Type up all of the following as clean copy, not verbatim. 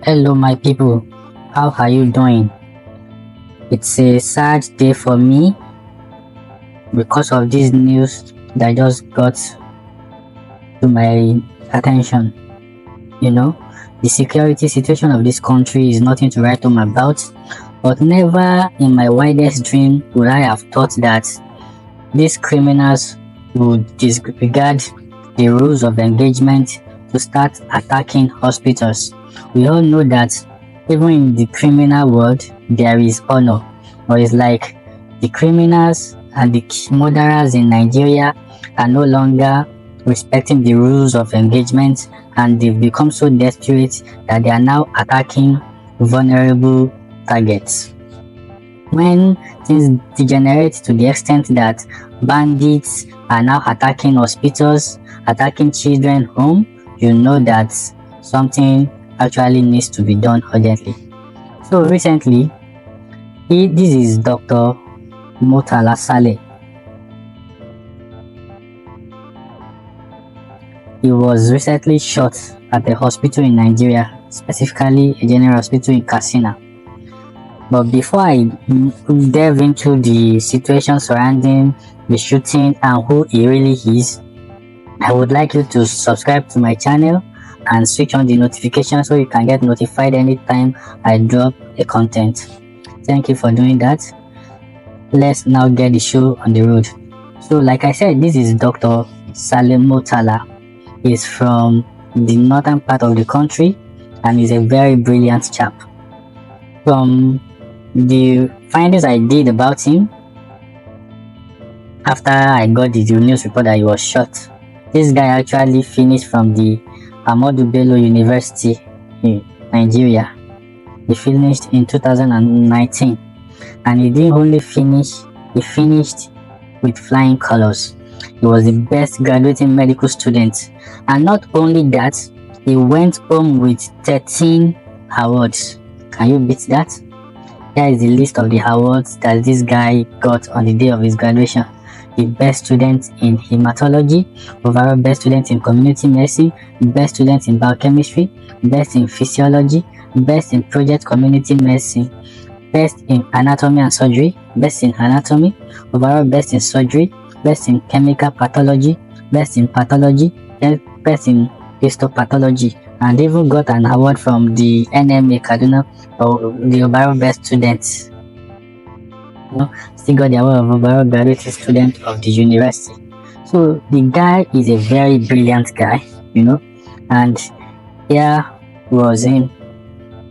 Hello, my people. How are you doing? It's a sad day for me because of this news that just got to my attention. You know, the security situation of this country is nothing to write home about, but never in my wildest dream would I have thought that these criminals would disregard the rules of engagement to start attacking hospitals. We all know that even in the criminal world, there is honor, but it's like the criminals and the murderers in Nigeria are no longer respecting the rules of engagement, and they've become so desperate that they are now attacking vulnerable targets. When things degenerate to the extent that bandits are now attacking hospitals, attacking children home, you know that something actually needs to be done urgently. So recently, this is Dr. Murtala Saleh. He was recently shot at a hospital in Nigeria, specifically a general hospital in Katsina. But before I delve into the situation surrounding the shooting and who he really is, I would like you to subscribe to my channel and switch on the notification so you can get notified anytime I drop a content. Thank you for doing that. Let's now get the show on the road. So like I said, this is Dr. Saleh Murtala. He's from the northern part of the country and he's a very brilliant chap. From the findings I did about him after I got the news report that he was shot, this guy actually finished from the Ahmadu Bello University in Nigeria. He finished in 2019, and he didn't only finish, he finished with flying colors. He was the best graduating medical student, and not only that, he went home with 13 awards. Can you beat that? Here is the list of the awards that this guy got on the day of his graduation. The best student in hematology, overall best student in community medicine, best student in biochemistry, best in physiology, best in project community medicine, best in anatomy and surgery, best in anatomy, overall best in surgery, best in chemical pathology, best in pathology, best in histopathology, and even got an award from the NMA Kaduna for the overall best student. Still got the award of overall graduate student of the university. So the guy is a very brilliant guy, and here was him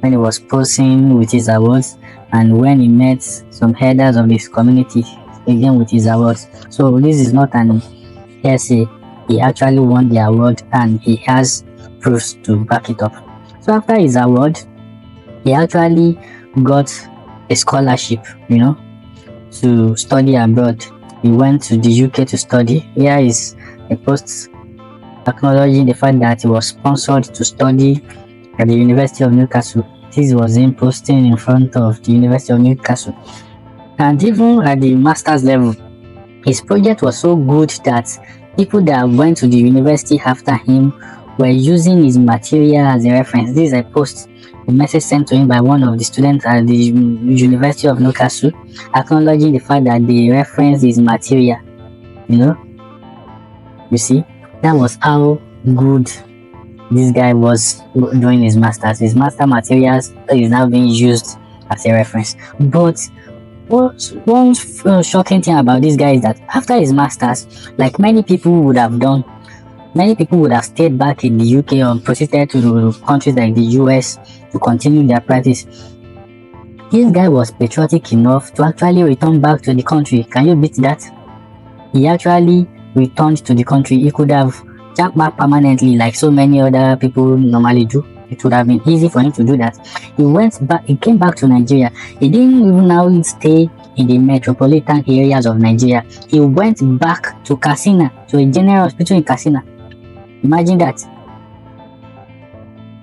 when he was posing with his awards, and when he met some headers of his community again with his awards. So this is not an hearsay. He actually won the award and he has proofs to back it up. So after his award, he actually got a scholarship, to study abroad. He went to the UK to study. Here is a post acknowledging the fact that he was sponsored to study at the University of Newcastle. This was him posting in front of the University of Newcastle. And even at the master's level, his project was so good that people that went to the university after him were using his material as a reference. This is a message sent to him by one of the students at the University of Newcastle, acknowledging the fact that they referenced his material. You see, that was how good this guy was doing his masters. His master materials is now being used as a reference. But one shocking thing about this guy is that after his masters, like many people would have done, many people would have stayed back in the UK or proceeded to countries like the US to continue their practice. This guy was patriotic enough to actually return back to the country. Can you beat that? He actually returned to the country. He could have jacked back permanently like so many other people normally do. It would have been easy for him to do that. He went back, he came back to Nigeria. He didn't even now stay in the metropolitan areas of Nigeria. He went back to Katsina, to a general hospital in Katsina. Imagine that.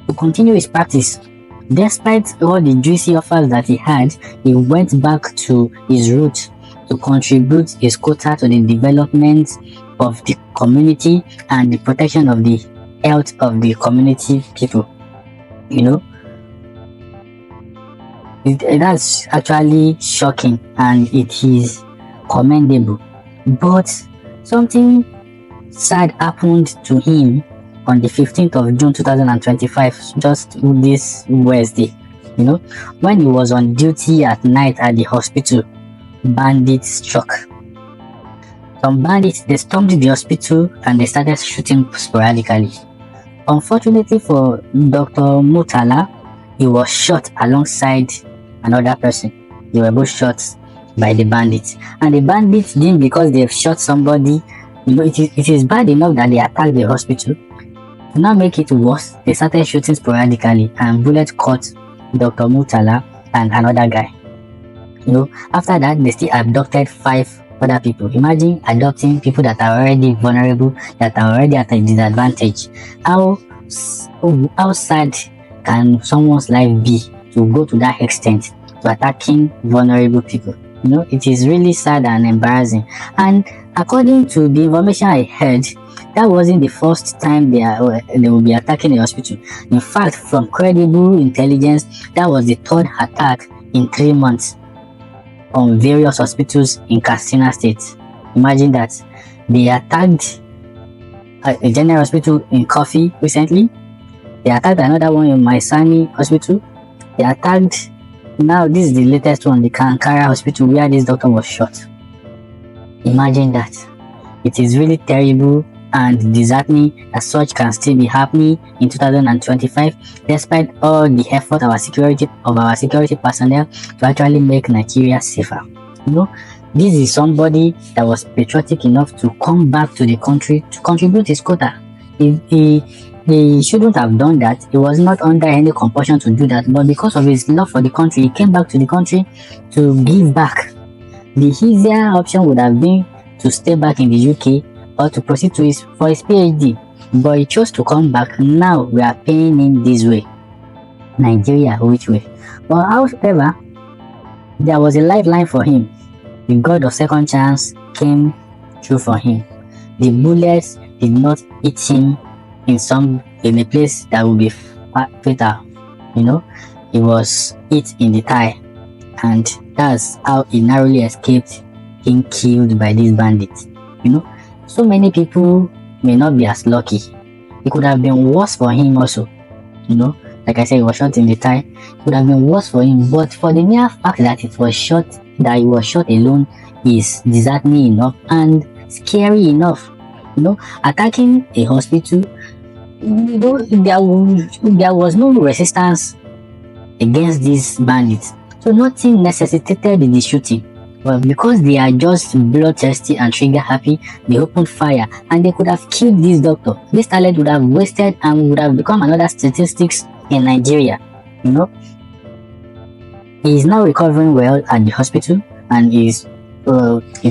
To continue his practice. Despite all the juicy offers that he had, he went back to his roots to contribute his quota to the development of the community and the protection of the health of the community people. That's actually shocking and it is commendable. But something sad happened to him on the 15th of June 2025, just this Wednesday. You know, when he was on duty at night at the hospital, bandits struck. Some bandits, they stormed the hospital and they started shooting sporadically. Unfortunately for Dr. Mutala, he was shot alongside another person. They were both shot by the bandits. And the bandits didn't, because they've shot somebody, it is bad enough that they attacked the hospital. To not make it worse, they started shooting sporadically and bullets caught Dr. Mutala and another guy. After that, they still abducted 5 other people. Imagine adopting people that are already vulnerable, that are already at a disadvantage. How sad can someone's life be to go to that extent, to attacking vulnerable people? It is really sad and embarrassing. And according to the information I heard, that wasn't the first time they will be attacking the hospital. In fact, from credible intelligence, that was the 3rd attack in 3 months on various hospitals in Katsina State. Imagine that. They attacked a general hospital in Kofi recently. They attacked another one in Maisani Hospital. They attacked, now this is the latest one, the Kankara Hospital, where this doctor was shot. Imagine that. It is really terrible and disheartening that such can still be happening in 2025, despite all the effort of our security personnel to actually make Nigeria safer. This is somebody that was patriotic enough to come back to the country to contribute his quota. He shouldn't have done that. He was not under any compulsion to do that, but because of his love for the country, he came back to the country to give back. The easier option would have been to stay back in the UK or to proceed for his PhD, but he chose to come back. Now we are paying him this way. Nigeria, which way? But however, there was a lifeline for him. The God of second chance came through for him. The bullets did not hit him in a place that would be fatal. He was hit in the thigh, and that's how he narrowly escaped being killed by these bandits. So many people may not be as lucky. It could have been worse for him also. Like I said, he was shot in the thigh. It could have been worse for him, but for the mere fact that he was shot alone is disheartening enough and scary enough. Attacking a hospital, there was no resistance against these bandits, so nothing necessitated the shooting. But because they are just bloodthirsty and trigger happy, they opened fire and they could have killed this doctor. This talent would have wasted and would have become another statistics in Nigeria. He is now recovering well at the hospital, and it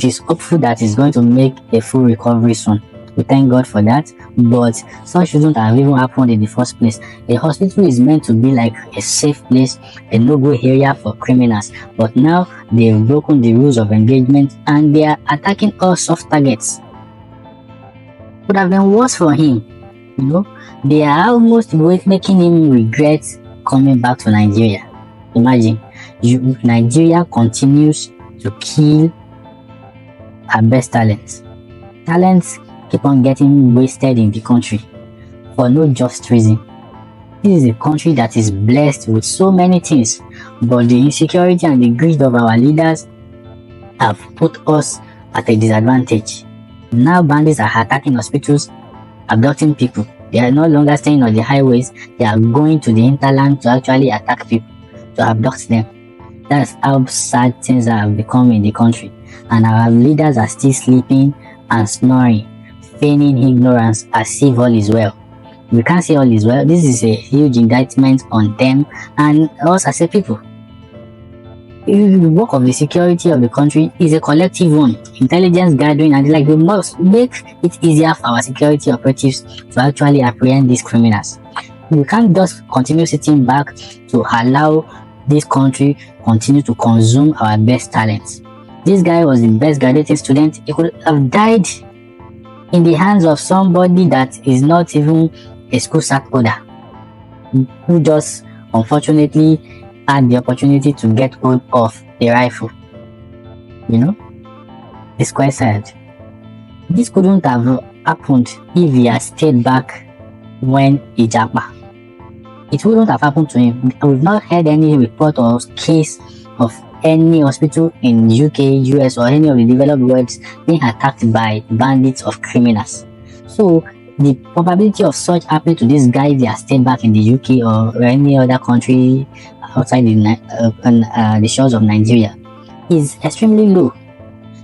is hopeful that he's going to make a full recovery soon. We thank God for that, but such shouldn't have even happened in the first place. A hospital is meant to be like a safe place, a no-go area for criminals, but now they've broken the rules of engagement and they are attacking all soft targets. Would have been worse for him. They are almost making him regret coming back to Nigeria. Imagine, Nigeria continues to kill our best talents. Talents keep on getting wasted in the country for no just reason. This is a country that is blessed with so many things, but the insecurity and the greed of our leaders have put us at a disadvantage. Now bandits are attacking hospitals, abducting people. They are no longer staying on the highways, they are going to the hinterland to actually attack people, to abduct them. That's how sad things have become in the country, and our leaders are still sleeping and snoring, feigning ignorance as if all is well. We can't say all is well. This is a huge indictment on them and us as a people. The work of the security of the country is a collective one. Intelligence gathering, and we must make it easier for our security operatives to actually apprehend these criminals. We can't just continue sitting back to allow this country continue to consume our best talents. This guy was the best graduating student. He could have died in the hands of somebody that is not even a school sack holder, who just unfortunately had the opportunity to get hold of the rifle. You know, it's quite sad. This couldn't have happened if he had stayed back when he japa. It wouldn't have happened to him. We've not heard any report or case of any hospital in UK, US, or any of the developed worlds being attacked by bandits of criminals. So the probability of such happening to this guy if they are stayed back in the UK or any other country outside the shores of Nigeria is extremely low.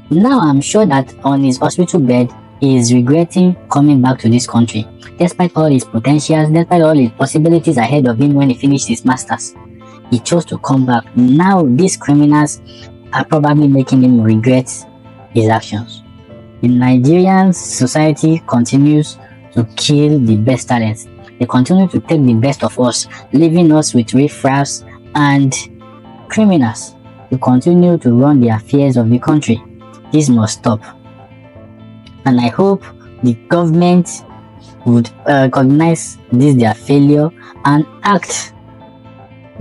Now I'm sure that on his hospital bed, he is regretting coming back to this country, despite all his potentials, despite all his possibilities ahead of him when he finished his masters. He chose to come back. Now these criminals are probably making him regret his actions. The Nigerian society continues to kill the best talents. They continue to take the best of us, leaving us with riffraffs and criminals to continue to run the affairs of the country. This must stop. And I hope the government would recognize this their failure and act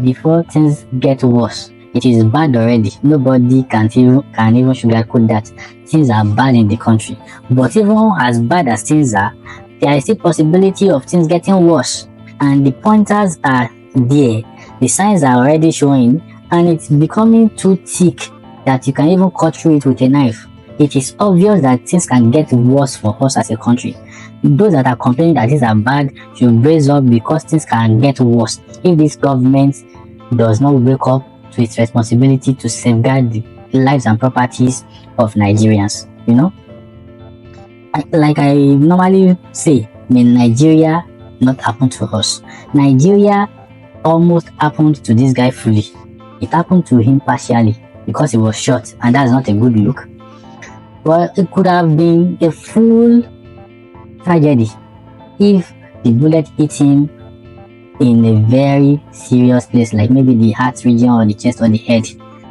before things get worse. It is bad already. Nobody can even sugarcoat that. Things are bad in the country. But even as bad as things are, there is still possibility of things getting worse. And the pointers are there. The signs are already showing, and it's becoming too thick that you can even cut through it with a knife. It is obvious that things can get worse for us as a country. Those that are complaining that things are bad should raise up because things can get worse if this government does not wake up to its responsibility to safeguard the lives and properties of Nigerians. You know, like I normally say, may Nigeria not happen to us. Nigeria almost happened to this guy fully. It happened to him partially because he was shot, and that's not a good look. Well, it could have been a full tragedy if the bullet hit him in a very serious place, like maybe the heart region or the chest or the head.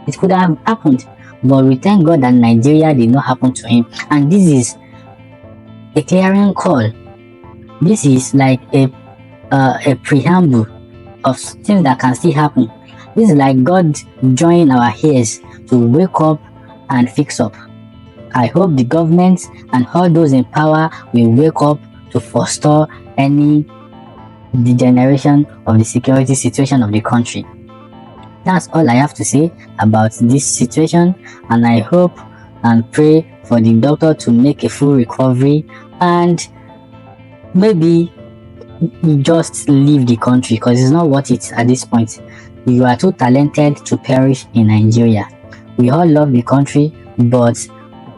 It could have happened, but we thank God that Nigeria did not happen to him. And this is a clearing call. This is like a preamble of things that can still happen. This is like God joining our ears to wake up and fix up. I hope the government and all those in power will wake up to forestall any degeneration of the security situation of the country. That's all I have to say about this situation, and I hope and pray for the doctor to make a full recovery and maybe just leave the country, because it's not worth it at this point. You are too talented to perish in Nigeria. We all love the country, but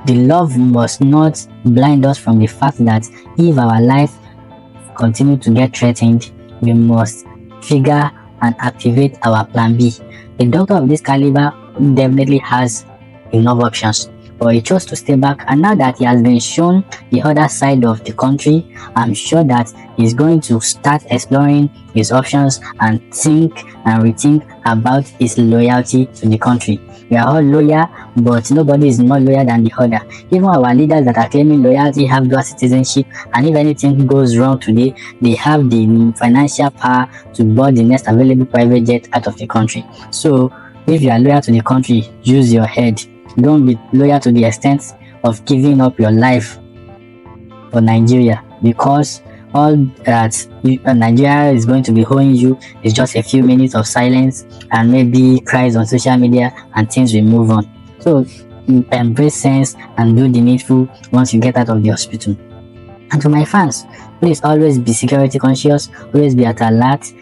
the love must not blind us from the fact that if our life continue to get threatened, we must trigger and activate our plan B. A doctor of this caliber definitely has enough options, but he chose to stay back, and now that he has been shown the other side of the country, I'm sure that he's going to start exploring his options and think and rethink about his loyalty to the country. We are all loyal, but nobody is more loyal than the other. Even our leaders that are claiming loyalty have dual citizenship, and if anything goes wrong today, they have the financial power to board the next available private jet out of the country. So if you are loyal to the country, use your head. Don't be loyal to the extent of giving up your life for Nigeria, because all that Nigeria is going to be owing you is just a few minutes of silence and maybe cries on social media, and things will move on. So embrace sense and do the needful once you get out of the hospital. And to my fans, please always be security conscious, always be at alert.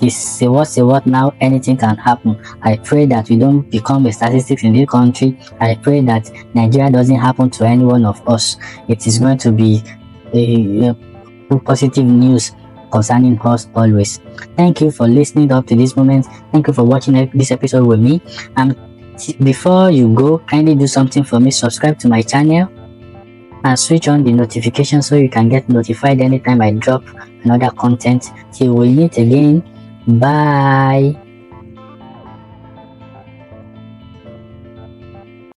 Say what now, anything can happen. I pray that we don't become a statistics in this country. I pray that Nigeria doesn't happen to any one of us. It is going to be a positive news concerning us always. Thank you for listening up to this moment. Thank you for watching this episode with me. And before you go, kindly do something for me. Subscribe to my channel and switch on the notification so you can get notified anytime I drop another content. Till we meet again. Bye.